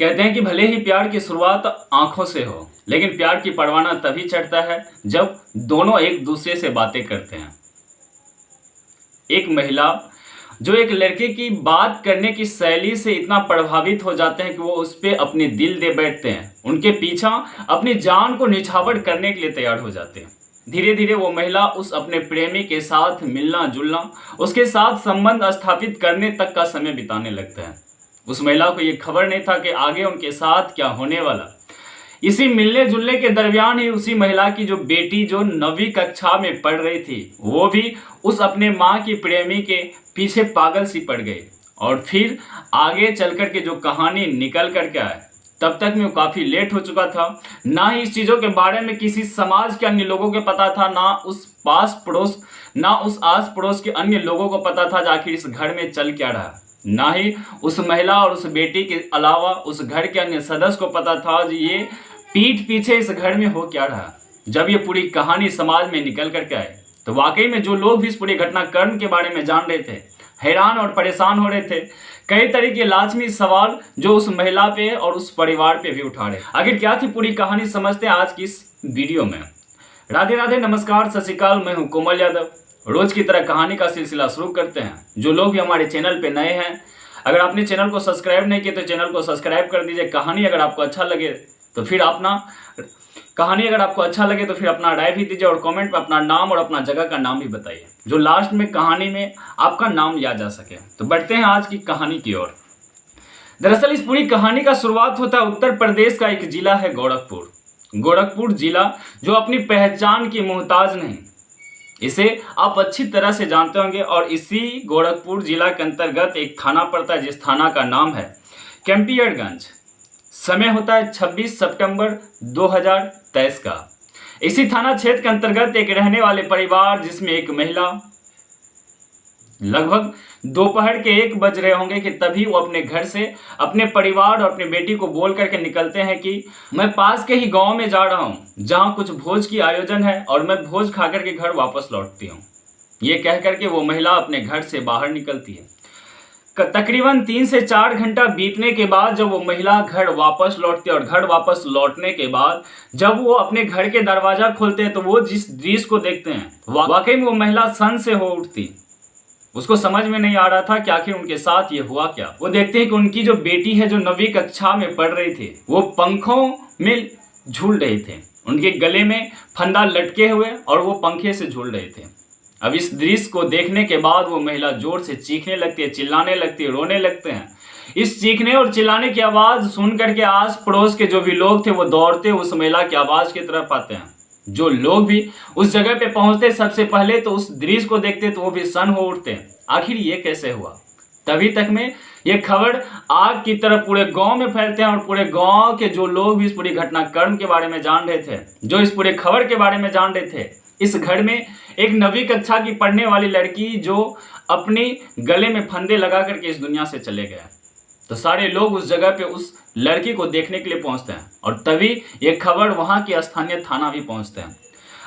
कहते हैं कि भले ही प्यार की शुरुआत आंखों से हो, लेकिन प्यार की परवाना तभी चढ़ता है जब दोनों एक दूसरे से बातें करते हैं। एक महिला जो एक लड़के की बात करने की शैली से इतना प्रभावित हो जाते हैं कि वो उस पर अपने दिल दे बैठते हैं, उनके पीछा अपनी जान को निछावर करने के लिए तैयार हो जाते हैं। धीरे धीरे वो महिला उस अपने प्रेमी के साथ मिलना जुलना, उसके साथ संबंध स्थापित करने तक का समय बिताने लगता है। उस महिला को ये खबर नहीं था कि आगे उनके साथ क्या होने वाला। इसी मिलने जुलने के दरमियान ही उसी महिला की जो बेटी जो 9वीं कक्षा में पढ़ रही थी, वो भी उस अपने माँ की प्रेमी के पीछे पागल सी पड़ गई। और फिर आगे चल कर के जो कहानी निकल कर के आए, तब तक में वो काफ़ी लेट हो चुका था। ना ही इस चीज़ों के बारे में किसी समाज के अन्य लोगों को पता था, ना उस पास पड़ोस, ना उस आस पड़ोस के अन्य लोगों को पता था आखिर इस घर में चल क्या रहा। ना ही उस महिला और उस बेटी के अलावा उस घर के अन्य सदस्य को पता था ये पीठ पीछे इस घर में हो क्या रहा। जब ये पूरी कहानी समाज में निकल करके आए तो वाकई में जो लोग भी इस पूरी घटनाक्रम के बारे में जान रहे थे, हैरान और परेशान हो रहे थे। कई तरह के लाजमी सवाल जो उस महिला पे और उस परिवार पे भी उठा रहे। आखिर क्या थी पूरी कहानी, समझते हैं आज की इस वीडियो में। राधे राधे, नमस्कार, सत श्री अकाल, मैं हूं कोमल यादव। रोज की तरह कहानी का सिलसिला शुरू करते हैं। जो लोग भी हमारे चैनल पे नए हैं, अगर आपने चैनल को सब्सक्राइब नहीं किया तो चैनल को सब्सक्राइब कर दीजिए। कहानी अगर आपको अच्छा लगे तो फिर अपना राय भी दीजिए और कमेंट में अपना नाम और अपना जगह का नाम भी बताइए, जो लास्ट में कहानी में आपका नाम याद जा सके। तो बढ़ते हैं आज की कहानी की ओर। दरअसल इस पूरी कहानी का शुरुआत होता है उत्तर प्रदेश का एक जिला है गोरखपुर जिला, जो अपनी पहचान की मोहताज नहीं, इसे आप अच्छी तरह से जानते होंगे। और इसी गोरखपुर जिला के अंतर्गत एक थाना पड़ता है, जिस थाना का नाम है कैंपियरगंज। समय होता है 26 सितंबर 2023 का। इसी थाना क्षेत्र के अंतर्गत एक रहने वाले परिवार, जिसमें एक महिला, लगभग दोपहर के 1 बज रहे होंगे कि तभी वो अपने घर से अपने परिवार और अपनी बेटी को बोल करके निकलते हैं कि मैं पास के ही गांव में जा रहा हूं, जहां कुछ भोज की आयोजन है और मैं भोज खा करके घर वापस लौटती हूं। ये कह करके वो महिला अपने घर से बाहर निकलती है। तकरीबन 3 से 4 घंटा बीतने के बाद जब वो महिला घर वापस लौटती है और घर वापस लौटने के बाद जब वो अपने घर के दरवाजा खोलते हैं तो वो जिस दृश्य को देखते हैं वाकई में वो महिला सन से हो उठती। उसको समझ में नहीं आ रहा था कि आखिर उनके साथ ये हुआ क्या। वो देखते हैं कि उनकी जो बेटी है जो 9वीं कक्षा में पढ़ रही थी, वो पंखों में झूल रही थी। उनके गले में फंदा लटके हुए और वो पंखे से झूल रहे थे। अब इस दृश्य को देखने के बाद वो महिला जोर से चीखने लगती है, चिल्लाने लगती है, रोने लगते हैं। इस चीखने और चिल्लाने की आवाज़ सुन करके आस पड़ोस के जो भी लोग थे वो दौड़ते उस महिला की आवाज़ की तरफ आते हैं। जो लोग भी उस जगह पे पहुंचते सबसे पहले तो उस दृश्य को देखते तो वो भी सन हो उठते हैं, आखिर ये कैसे हुआ। तभी तक में ये खबर आग की तरह पूरे गांव में फैलते हैं और पूरे गांव के जो लोग भी इस पूरी घटनाक्रम के बारे में जान रहे थे, जो इस पूरे खबर के बारे में जान रहे थे, इस घर में एक 9वीं कक्षा की पढ़ने वाली लड़की जो अपनी गले में फंदे लगा करके इस दुनिया से चले गए, तो सारे लोग उस जगह पे उस लड़की को देखने के लिए पहुंचते हैं। और तभी ये खबर वहां के स्थानीय थाना भी पहुंचते हैं।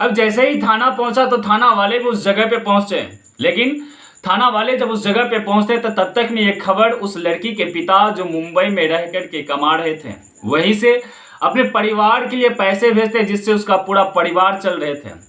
अब जैसे ही थाना पहुंचा तो थाना वाले भी उस जगह पे पहुंचे, लेकिन थाना वाले जब उस जगह पे पहुंचते तो तब तक में ये खबर उस लड़की के पिता जो मुंबई में रह करके कमा रहे थे, वहीं से अपने परिवार के लिए पैसे भेजते जिससे उसका पूरा परिवार चल रहे थे।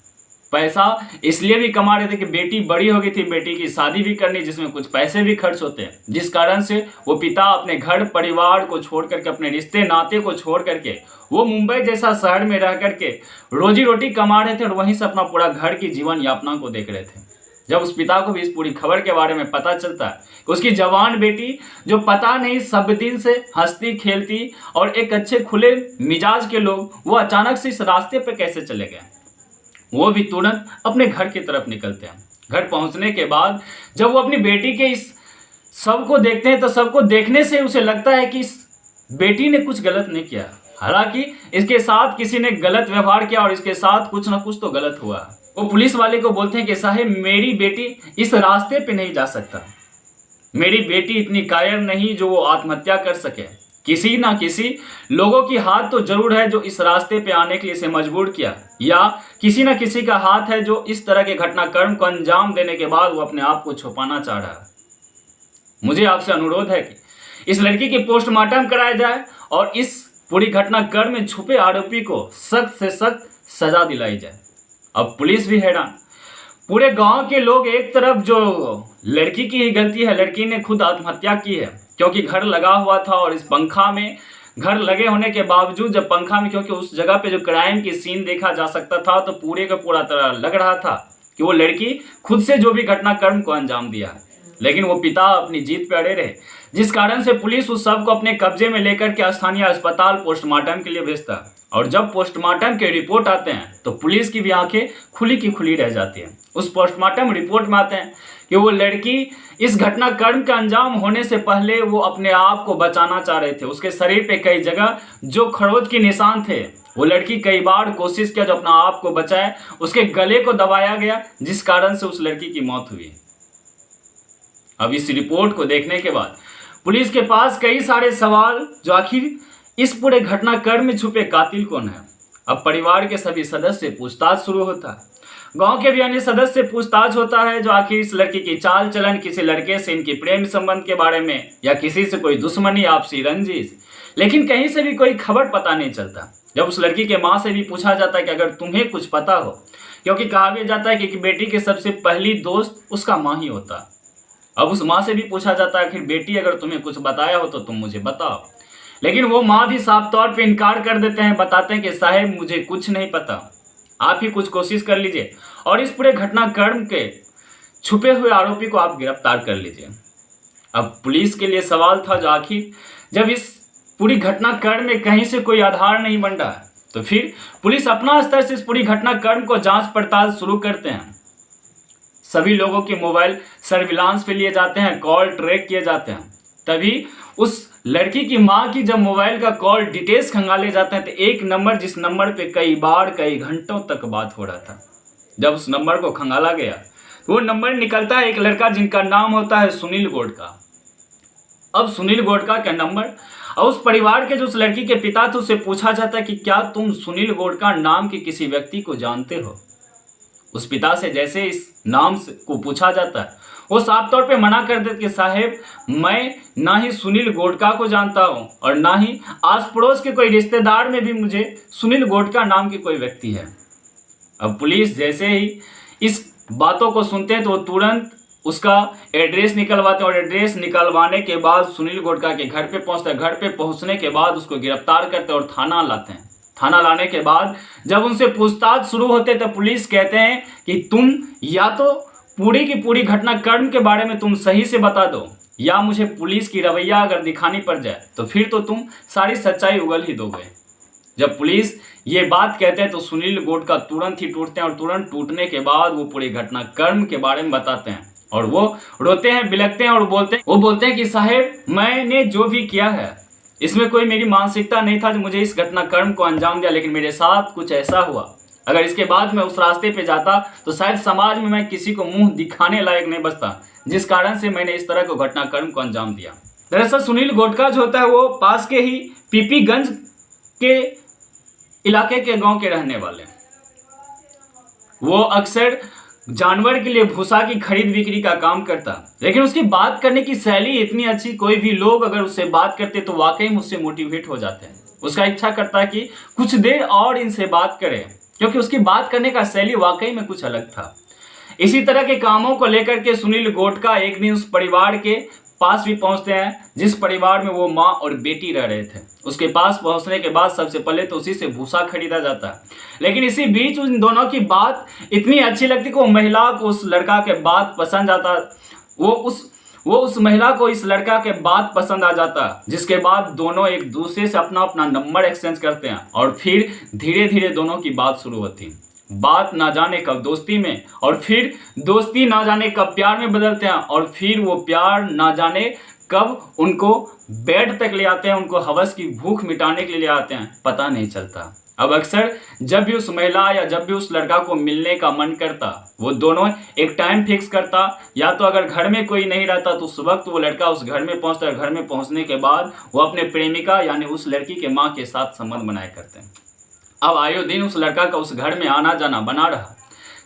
पैसा इसलिए भी कमा रहे थे कि बेटी बड़ी हो गई थी, बेटी की शादी भी करनी, जिसमें कुछ पैसे भी खर्च होते हैं, जिस कारण से वो पिता अपने घर परिवार को छोड़ करके, अपने रिश्ते नाते को छोड़ करके वो मुंबई जैसा शहर में रह करके रोजी रोटी कमा रहे थे और वहीं से अपना पूरा घर की जीवन यापना को देख रहे थे। जब उस पिता को भी इस पूरी खबर के बारे में पता चलता है कि उसकी जवान बेटी जो पता नहीं सब दिन से हंसती खेलती और एक अच्छे खुले मिजाज के लोग, वो अचानक से इस रास्ते पर कैसे चले गए, वो भी तुरंत अपने घर की तरफ निकलते हैं। घर पहुंचने के बाद जब वो अपनी बेटी के इस सब को देखते हैं तो सबको देखने से उसे लगता है कि इस बेटी ने कुछ गलत नहीं किया। हालांकि इसके साथ किसी ने गलत व्यवहार किया और इसके साथ कुछ ना कुछ तो गलत हुआ। वो पुलिस वाले को बोलते हैं कि साहब, मेरी बेटी इस रास्ते पे नहीं जा सकता, मेरी बेटी इतनी कायर नहीं जो वो आत्महत्या कर सके। किसी ना किसी लोगों की हाथ तो जरूर है जो इस रास्ते पे आने के लिए इसे मजबूर किया, या किसी ना किसी का हाथ है जो इस तरह के घटनाक्रम को अंजाम देने के बाद वो अपने आप को छुपाना चाह रहा है। मुझे आपसे अनुरोध है कि इस लड़की की पोस्टमार्टम कराया जाए और इस पूरी घटनाक्रम में छुपे आरोपी को सख्त से सख्त सजा दिलाई जाए। अब पुलिस भी हैरान। पूरे गांव के लोग एक तरफ जो लड़की की ही गलती है, लड़की ने खुद आत्महत्या की है क्योंकि घर लगा हुआ था और इस पंखा में घर लगे होने के बावजूद जब पंखा में, क्योंकि उस जगह पे जो क्राइम की सीन देखा जा सकता था तो पूरे का पूरा तरह लग रहा था कि वो लड़की खुद से जो भी घटनाक्रम को अंजाम दिया है। लेकिन वो पिता अपनी जीत पे अड़े रहे, जिस कारण से पुलिस उस शव को अपने कब्जे में लेकर के स्थानीय अस्पताल पोस्टमार्टम के लिए भेजता है। और जब पोस्टमार्टम के रिपोर्ट आते हैं तो पुलिस की भी आंखें खुली की खुली रह जाती हैं। उस पोस्टमार्टम रिपोर्ट में आते हैं कि वो लड़की इस घटनाक्रम का अंजाम होने से पहले वो अपने आप को बचाना चाह रहे थे। उसके शरीर पे कई जगह जो खरोच के निशान थे, वो लड़की कई बार कोशिश किया जो अपना आप को बचाए, उसके गले को दबाया गया जिस कारण से उस लड़की की मौत हुई। अब इस रिपोर्ट को देखने के बाद पुलिस के पास कई सारे सवाल, जो आखिर इस पूरे घटनाक्रम में छुपे कातिल कौन है। अब परिवार के सभी सदस्य से पूछताछ शुरू होता है। गांव के भी अन्य सदस्य से पूछताछ होता है जो आखिर इस लड़की की चाल चलन, किसी लड़के से इनकी प्रेम संबंध के बारे में या किसी से कोई दुश्मनी, आपसी रंजिश, लेकिन कहीं से भी कोई खबर पता नहीं चलता। जब उस लड़की के माँ से भी पूछा जाता है कि अगर तुम्हें कुछ पता हो, क्योंकि कहा भी जाता है कि बेटी के सबसे पहली दोस्त उसका माँ ही होता है। अब उस माँ से भी पूछा जाता है आखिर बेटी अगर तुम्हें कुछ बताया हो तो तुम मुझे बताओ, लेकिन वो माँ भी साफ तौर पे इनकार कर देते हैं, बताते हैं कि साहब मुझे कुछ नहीं पता, आप ही कुछ कोशिश कर लीजिए और इस पूरे घटनाक्रम के छुपे हुए आरोपी को आप गिरफ्तार कर लीजिए। अब पुलिस के लिए सवाल था जो आखिर जब इस पूरी घटनाक्रम में कहीं से कोई आधार नहीं बन रहा है तो फिर पुलिस अपना स्तर से इस पूरी घटनाक्रम को जांच पड़ताल शुरू करते हैं। सभी लोगों के मोबाइल सर्विलांस पे लिए जाते हैं, कॉल ट्रैक किए जाते हैं। तभी उस लड़की की माँ की जब मोबाइल का कॉल डिटेल्स खंगाले जाते हैं तो एक नंबर, जिस नंबर पे कई बार कई घंटों तक बात हो रहा था, जब उस नंबर को खंगाला गया तो वो नंबर निकलता है एक लड़का जिनका नाम होता है सुनील गोडका। अब सुनील गोडका का नंबर और उस परिवार के जो उस लड़की के पिता थे उससे पूछा जाता है कि क्या तुम सुनील गोडका नाम के किसी व्यक्ति को जानते हो। उस पिता से जैसे इस नाम को पूछा जाता है वो साफ तौर पे मना कर देते कि साहेब मैं ना ही सुनील गोडका को जानता हूँ और ना ही आस पड़ोस के कोई रिश्तेदार में भी मुझे सुनील गोडका नाम की कोई व्यक्ति है। अब पुलिस जैसे ही इस बातों को सुनते हैं तो वो तुरंत उसका एड्रेस निकलवाते हैं और एड्रेस निकलवाने के बाद सुनील गोडका के घर पे पहुंचते हैं। घर पे पहुंचने के बाद उसको गिरफ्तार करते हैं और थाना लाते हैं। थाना लाने के बाद जब उनसे पूछताछ शुरू होते तो पुलिस कहते हैं कि तुम या तो पूरी की पूरी घटनाक्रम के बारे में तुम सही से बता दो या मुझे पुलिस की रवैया अगर दिखानी पड़ जाए तो फिर तो तुम सारी सच्चाई उगल ही दोगे। जब पुलिस ये बात कहते हैं तो सुनील गोडका तुरंत ही टूटते हैं और तुरंत टूटने के बाद वो पूरी घटनाक्रम के बारे में बताते हैं और वो रोते हैं, बिलखते हैं और बोलते हैं कि साहेब मैंने जो भी किया है इसमें कोई मेरी मानसिकता नहीं था जो मुझे इस घटनाक्रम को अंजाम दिया, लेकिन मेरे साथ कुछ ऐसा हुआ, अगर इसके बाद मैं उस रास्ते पे जाता तो शायद समाज में मैं किसी को मुंह दिखाने लायक नहीं बचता, जिस कारण से मैंने इस तरह को घटनाक्रम को अंजाम दिया। दरअसल सुनील गोडका जो होता है वो पास के ही पीपीगंज के इलाके के गांव के रहने वाले। वो अक्सर जानवर के लिए भूसा की खरीद बिक्री का काम करता, लेकिन उसकी बात करने की शैली इतनी अच्छी, कोई भी लोग अगर उससे बात करते तो वाकई में उससे मोटिवेट हो जाते हैं। उसका इच्छा करता है कि कुछ देर और इनसे बात करें, क्योंकि उसकी बात करने का शैली वाकई में कुछ अलग था। इसी तरह के कामों को लेकर के सुनील गोडका एक दिन उस परिवार के पास भी पहुंचते हैं जिस परिवार में वो माँ और बेटी रह रहे थे। उसके पास पहुंचने के बाद सबसे पहले तो उसी से भूसा खरीदा जाता है, लेकिन इसी बीच उन दोनों की बात इतनी अच्छी लगती कि वो महिला को उस लड़का के बात पसंद आता, वो उस महिला को इस लड़का के बात पसंद आ जाता, जिसके बाद दोनों एक दूसरे से अपना अपना नंबर एक्सचेंज करते हैं और फिर धीरे धीरे दोनों की बात शुरू होती। बात ना जाने कब दोस्ती में और फिर दोस्ती ना जाने कब प्यार में बदलते हैं और फिर वो प्यार ना जाने कब उनको बेड तक ले आते हैं, उनको हवस की भूख मिटाने के लिए ले आते हैं, पता नहीं चलता। अब अक्सर जब भी उस महिला या जब भी उस लड़का को मिलने का मन करता वो दोनों एक टाइम फिक्स करता, या तो अगर घर में कोई नहीं रहता तो उस वक्त वो लड़का उस घर में पहुंचता है। घर में पहुंचने के बाद वो अपने प्रेमिका यानी उस लड़की के माँ के साथ संबंध बनाया करते हैं। अब आयो दिन उस लड़का का उस घर में आना जाना बना रहा।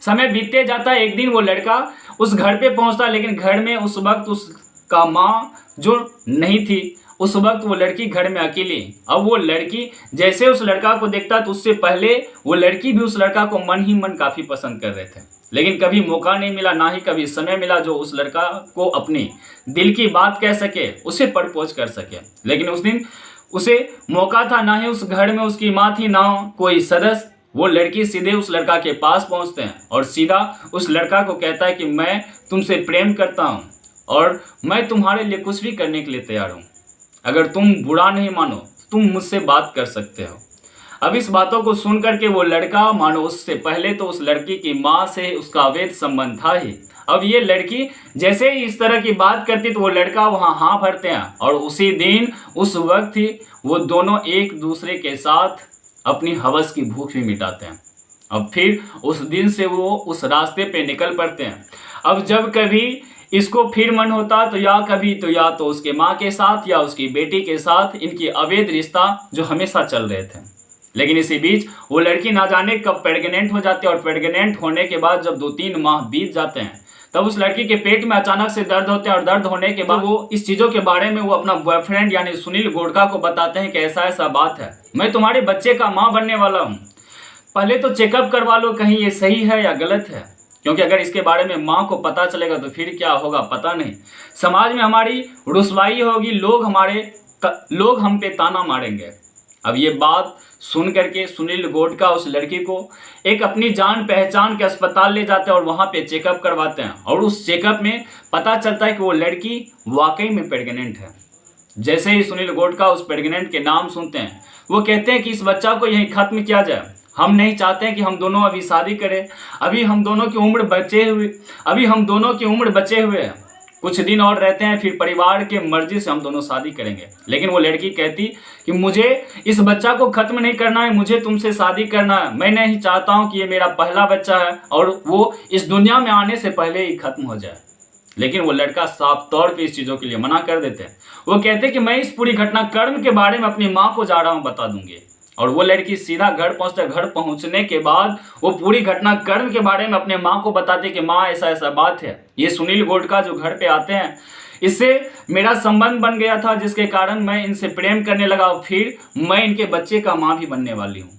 समय बीतते जाता है, एक दिन वो लड़का उस घर पे पहुंचता, लेकिन घर में उस वक्त उसका माँ जो नहीं थी उस वक्त वो लड़की घर में अकेली। अब वो लड़की जैसे उस लड़का को देखता तो उससे पहले वो लड़की भी उस लड़का को मन ही मन काफ़ी पसंद कर रहे थे, लेकिन कभी मौका नहीं मिला, ना ही कभी समय मिला जो उस लड़का को अपनी दिल की बात कह सके, उसे प्रपोज कर सके। लेकिन उस दिन उसे मौका था, ना ही उस घर में उसकी माँ थी, ना कोई सदस्य। वो लड़की सीधे उस लड़का के पास पहुंचते हैं और सीधा उस लड़का को कहता है कि मैं तुमसे प्रेम करता हूं और मैं तुम्हारे लिए कुछ भी करने के लिए तैयार हूं। अगर तुम बुरा नहीं मानो तुम मुझसे बात कर सकते हो। अब इस बातों को सुन करके वो लड़का, मानो उससे पहले तो उस लड़की की माँ से उसका अवैध संबंध था ही, अब ये लड़की जैसे ही इस तरह की बात करती तो वो लड़का वहाँ हाँ भरते हैं और उसी दिन उस वक्त ही वो दोनों एक दूसरे के साथ अपनी हवस की भूख भी मिटाते हैं। अब फिर उस दिन से वो उस रास्ते पे निकल पड़ते हैं। अब जब कभी इसको फिर मन होता तो या तो उसके माँ के साथ या उसकी बेटी के साथ इनकी अवैध रिश्ता जो हमेशा चल रहे थे। लेकिन इसी बीच वो लड़की ना जाने कब प्रेग्नेंट हो जाती है और प्रेग्नेंट होने के बाद जब 2-3 माह बीत जाते हैं तब उस लड़की के पेट में अचानक से दर्द होते हैं और दर्द होने के बाद वो इस चीज़ों के बारे में वो अपना बॉयफ्रेंड यानी सुनील गोड़का को बताते हैं कि ऐसा ऐसा बात है, मैं तुम्हारे बच्चे का माँ बनने वाला हूँ, पहले तो चेकअप करवा लो कहीं ये सही है या गलत है, क्योंकि अगर इसके बारे में माँ को पता चलेगा तो फिर क्या होगा पता नहीं, समाज में हमारी रुसवाई होगी, लोग हम पे ताना मारेंगे। अब ये बात सुन करके सुनील गोड़का उस लड़की को एक अपनी जान पहचान के अस्पताल ले जाते हैं और वहाँ पे चेकअप करवाते हैं और उस चेकअप में पता चलता है कि वो लड़की वाकई में प्रेग्नेंट है। जैसे ही सुनील गोड़का उस प्रेग्नेंट के नाम सुनते हैं वो कहते हैं कि इस बच्चा को यहीं खत्म किया जाए, हम नहीं चाहते हैं कि हम दोनों अभी शादी करें, अभी हम दोनों की उम्र बचे हुए हैं, कुछ दिन और रहते हैं फिर परिवार के मर्जी से हम दोनों शादी करेंगे। लेकिन वो लड़की कहती कि मुझे इस बच्चा को खत्म नहीं करना है, मुझे तुमसे शादी करना है, मैं नहीं चाहता हूँ कि ये मेरा पहला बच्चा है और वो इस दुनिया में आने से पहले ही खत्म हो जाए। लेकिन वो लड़का साफ तौर पे इस चीज़ों के लिए मना कर देते हैं। वो कहते कि मैं इस पूरी घटनाक्रम के बारे में अपनी माँ को जा रहा हूँ बता दूंगी। और वो लड़की सीधा घर पहुँचते, घर पहुँचने के बाद वो पूरी घटनाक्रम के बारे में अपने माँ को बताते कि माँ ऐसा ऐसा बात है, ये सुनील गोड़का जो घर पे आते हैं इससे मेरा संबंध बन गया था जिसके कारण मैं इनसे प्रेम करने लगा और फिर मैं इनके बच्चे का माँ भी बनने वाली हूँ।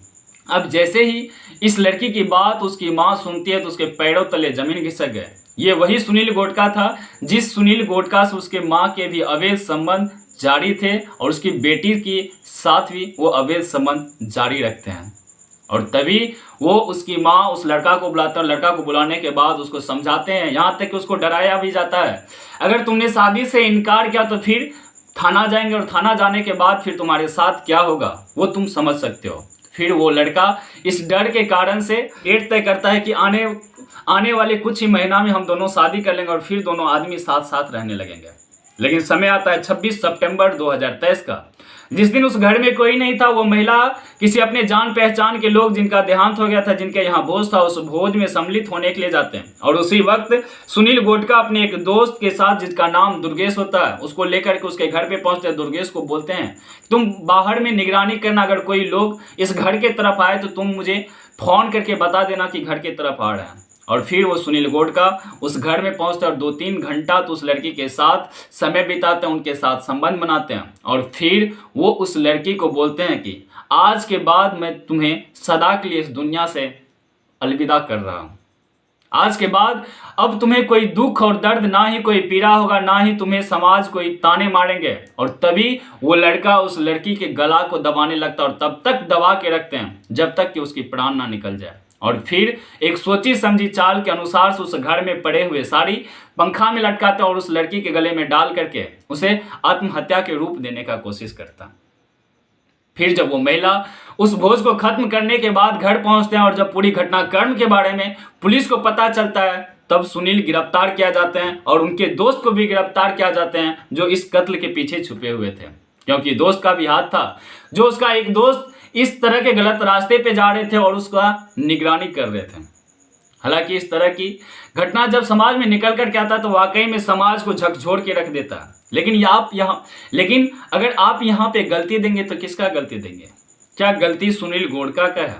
अब जैसे ही इस लड़की की बात उसकी माँ सुनती है तो उसके पैरों तले जमीन खिसक गए। ये वही सुनील गोड़का था जिस सुनील गोड़का से उसके माँ के भी अवैध संबंध जारी थे और उसकी बेटी के साथ भी वो अवैध संबंध जारी रखते हैं। और तभी वो उसकी माँ उस लड़का को बुलाते हैं और लड़का को बुलाने के बाद उसको समझाते हैं, यहाँ तक कि उसको डराया भी जाता है, अगर तुमने शादी से इनकार किया तो फिर थाना जाएंगे और थाना जाने के बाद फिर तुम्हारे साथ क्या होगा वो तुम समझ सकते हो। फिर वो लड़का इस डर के कारण से डेट तय करता है कि आने वाले कुछ ही महीना में हम दोनों शादी कर लेंगे और फिर दोनों आदमी साथ साथ रहने लगेंगे। लेकिन समय आता है 26 सितंबर 2023 का, जिस दिन उस घर में कोई नहीं था। वो महिला किसी अपने जान पहचान के लोग जिनका देहांत हो गया था, जिनके यहाँ भोज था, उस भोज में सम्मिलित होने के लिए जाते हैं। और उसी वक्त सुनील गोड़का अपने एक दोस्त के साथ जिसका नाम दुर्गेश होता है उसको लेकर के उसके घर पे पहुंचते हैं। दुर्गेश को बोलते हैं तुम बाहर में निगरानी करना, अगर कोई लोग इस घर के तरफ आए तो तुम मुझे फोन करके बता देना कि घर के तरफ आ रहे हैं। और फिर वो सुनील गोड़का उस घर में पहुंचते हैं और 2-3 घंटा तो उस लड़की के साथ समय बिताते हैं, उनके साथ संबंध बनाते हैं। और फिर वो उस लड़की को बोलते हैं कि आज के बाद मैं तुम्हें सदा के लिए इस दुनिया से अलविदा कर रहा हूँ। आज के बाद अब तुम्हें कोई दुख और दर्द, ना ही कोई पीड़ा होगा, ना ही तुम्हें समाज कोई ताने मारेंगे। और तभी वो लड़का उस लड़की के गला को दबाने लगता है और तब तक दबा के रखते हैं जब तक कि उसकी प्राण ना निकल जाए। और फिर एक सोची समझी चाल के अनुसार से उस घर में पड़े हुए साड़ी पंखा में लटकाते और उस लड़की के गले में डाल करके उसे आत्महत्या के रूप देने का कोशिश करता। फिर जब वो महिला उस भोज को खत्म करने के बाद घर पहुंचते हैं और जब पूरी घटनाक्रम के बारे में पुलिस को पता चलता है तब सुनील गिरफ्तार किया जाते हैं और उनके दोस्त को भी गिरफ्तार किया जाते हैं जो इस कत्ल के पीछे छुपे हुए थे, क्योंकि दोस्त का भी हाथ था। जो उसका एक दोस्त इस तरह के गलत रास्ते पे जा रहे थे और उसका निगरानी कर रहे थे। हालांकि इस तरह की घटना जब समाज में निकल कर के आता है तो वाकई में समाज को झकझोर के रख देता है। लेकिन अगर आप यहाँ पे गलती देंगे तो किसका गलती देंगे? क्या गलती सुनील गोड़का का है?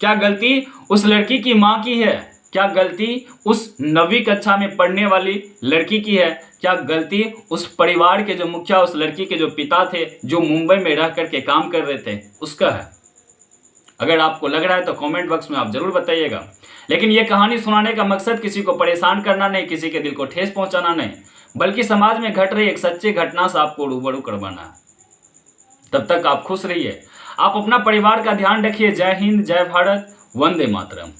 क्या गलती उस लड़की की माँ की है? क्या गलती उस 9वीं कक्षा में पढ़ने वाली लड़की की है? क्या गलती उस परिवार के जो मुखिया, उस लड़की के जो पिता थे, जो मुंबई में रह करके काम कर रहे थे, उसका है? अगर आपको लग रहा है तो कमेंट बॉक्स में आप जरूर बताइएगा। लेकिन ये कहानी सुनाने का मकसद किसी को परेशान करना नहीं, किसी के दिल को ठेस पहुंचाना नहीं, बल्कि समाज में घट रही एक सच्ची घटना से आपको रूबरू करवाना है। तब तक आप खुश रहिए, आप अपना परिवार का ध्यान रखिए। जय हिंद, जय भारत, वंदे मातरम।